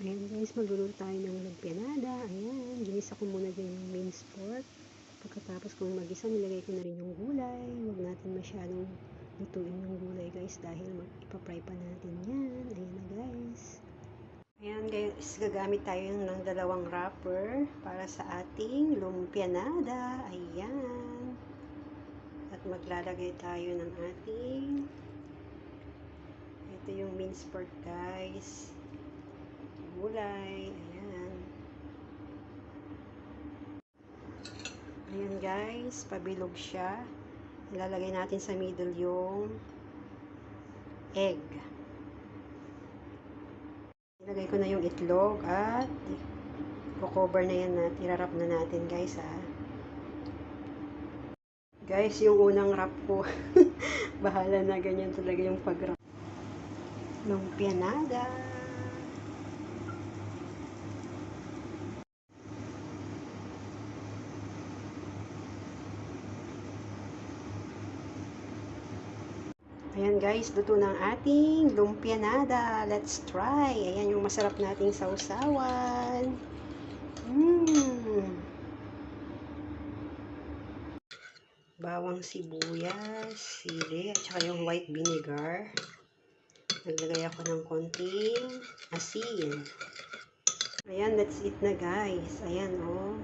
Ayan guys, magluluto tayo ng lumpianada. Ayan, ginisa ko muna din yung minced pork. Pagkatapos kong magisa, nilagay ko na rin yung gulay. Huwag natin masyadong lutuin yung gulay guys dahil ipapry pa natin yan. Ayan na guys. Ayan guys, gagamit tayo ng dalawang wrapper para sa ating lumpianada. Ayan. At maglalagay tayo ng ating, ito yung minced pork guys. Gulay, ayan. Ayan guys, pabilog siya. Ilalagay natin sa middle yung egg. Ilagay ko na yung itlog at i-cover na yan natin. I-wrap na natin guys ha. Guys, yung unang wrap ko, bahala na, ganyan talaga yung pag-wrap. Lumpianada. Ayan guys, luto ng ating lumpianada. Let's try. Ayan yung masarap nating sausawan. Bawang sibuyas, sili, at saka yung white vinegar. Naglagay ako ng konting asin. Ayan, let's eat na guys. Ayan oh.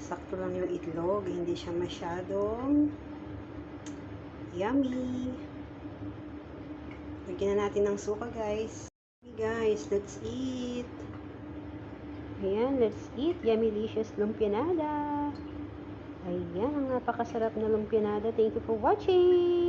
Sakto lang yung itlog. Hindi siya masyadong yummy. Lagyan na natin ng suka guys. Okay guys, let's eat. Ayan, let's eat. Yummy delicious lumpianada. Ayan, ang napakasarap na lumpianada. Thank you for watching.